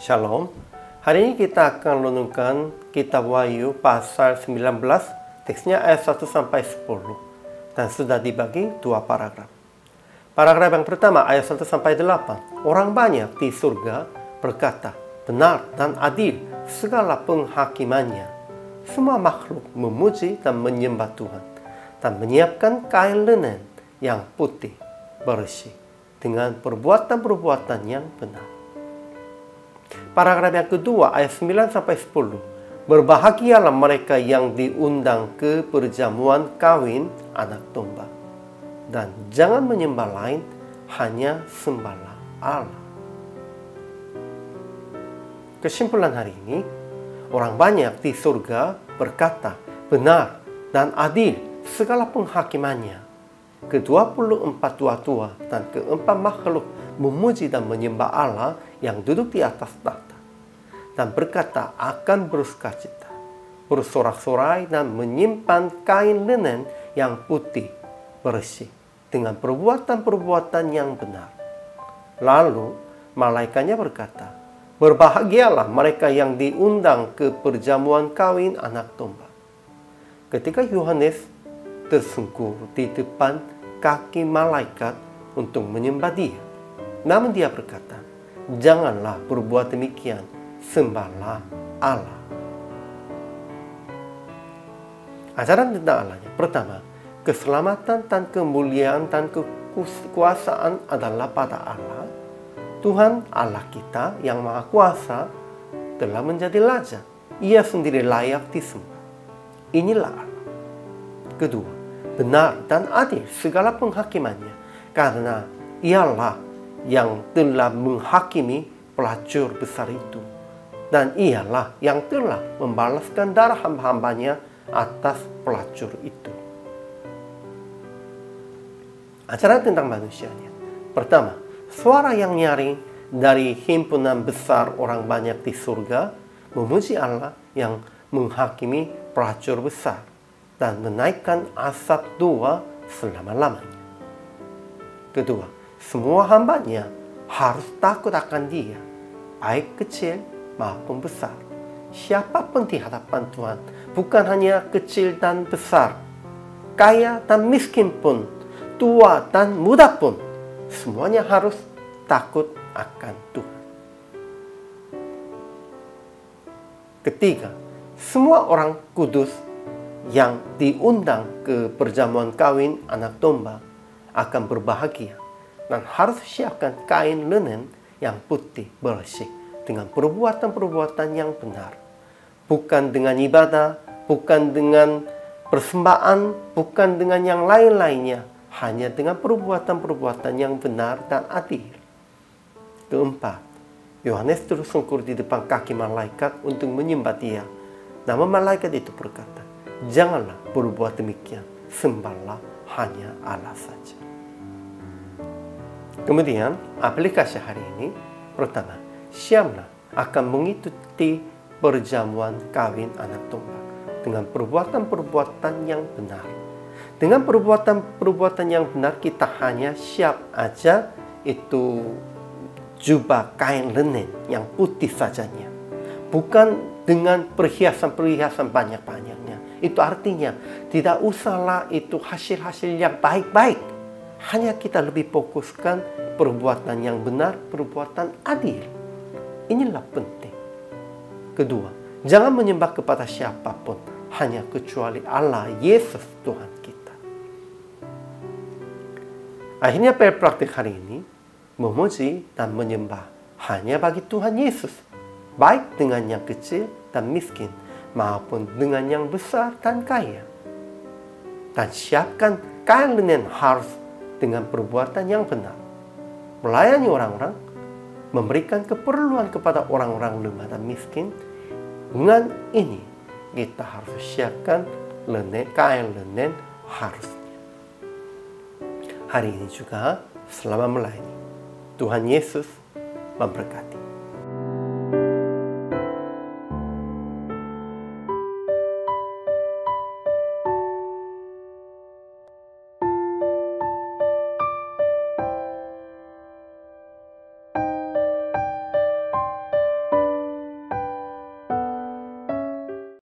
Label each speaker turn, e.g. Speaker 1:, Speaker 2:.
Speaker 1: Shalom. Hari ini kita akan renungkan kitab Wahyu pasal 19, teksnya ayat 1 sampai 10. Dan sudah dibagi dua paragraf. Paragraf yang pertama ayat 1 sampai 8. Orang banyak di surga berkata, benar dan adil segala penghakimannya. Semua makhluk memuji dan menyembah Tuhan dan menyiapkan kain linen yang putih bersih dengan perbuatan-perbuatan yang benar. Paragraf yang kedua ayat 9 sampai 10. Berbahagialah mereka yang diundang ke perjamuan kawin anak domba, dan jangan menyembah lain, hanya sembahlah Allah. Kesimpulan hari ini, orang banyak di surga berkata, benar dan adil segala penghakimannya. Ke-24 tua-tua dan keempat makhluk memuji dan menyembah Allah yang duduk di atas tahta, dan berkata akan bersukacita, bersorak-sorai dan menyimpan kain linen yang putih bersih dengan perbuatan-perbuatan yang benar. Lalu malaikatnya berkata, berbahagialah mereka yang diundang ke perjamuan kawin anak domba. Ketika Yohanes tersungkur di depan kaki malaikat untuk menyembah dia, namun dia berkata, janganlah berbuat demikian, sembahlah Allah. Ajaran tentang Allahnya. Pertama, keselamatan dan kemuliaan dan kekuasaan adalah pada Allah. Tuhan Allah kita yang Maha Kuasa telah menjadi Raja. Ia sendiri layak disembah. Inilah Allah. Kedua, benar dan adil segala penghakimannya, karena Ialah yang telah menghakimi pelacur besar itu, dan Ialah yang telah membalaskan darah hamba-hambanya atas pelacur itu. Ajaran tentang manusianya. Pertama, suara yang nyaring dari himpunan besar orang banyak di surga memuji Allah yang menghakimi pelacur besar dan menaikkan asap dua selama-lamanya. Kedua, semua hambanya harus takut akan dia, baik kecil maupun besar. Siapapun di hadapan Tuhan, bukan hanya kecil dan besar, kaya dan miskin pun, tua dan muda pun, semuanya harus takut akan Tuhan. Ketiga, semua orang kudus yang diundang ke perjamuan kawin anak domba akan berbahagia dan harus siapkan kain linen yang putih bersih dengan perbuatan-perbuatan yang benar. Bukan dengan ibadah, bukan dengan persembahan, bukan dengan yang lain-lainnya, hanya dengan perbuatan-perbuatan yang benar dan adil. Keempat, Yohanes tersungkur di depan kaki malaikat untuk menyembah dia. Namun malaikat itu berkata, janganlah berbuat demikian, sembahlah hanya Allah saja. Kemudian aplikasi hari ini. Pertama, siaplah akan mengikuti perjamuan kawin anak domba dengan perbuatan-perbuatan yang benar. Dengan perbuatan-perbuatan yang benar, kita hanya siap aja itu jubah kain linen yang putih sajanya, bukan dengan perhiasan-perhiasan banyak-banyaknya. Itu artinya tidak usahlah itu hasil-hasil yang baik-baik. Hanya kita lebih fokuskan perbuatan yang benar, perbuatan adil. Inilah penting. Kedua, jangan menyembah kepada siapapun, hanya kecuali Allah, Yesus Tuhan kita. Akhirnya praktik hari ini, memuji dan menyembah hanya bagi Tuhan Yesus, baik dengan yang kecil dan miskin, maupun dengan yang besar dan kaya. Dan siapkan kain linen harus dengan perbuatan yang benar. Melayani orang-orang, memberikan keperluan kepada orang-orang lemah dan miskin. Dengan ini, kita harus siapkan kain linen harusnya. Hari ini juga, selama melayani, Tuhan Yesus memberkati.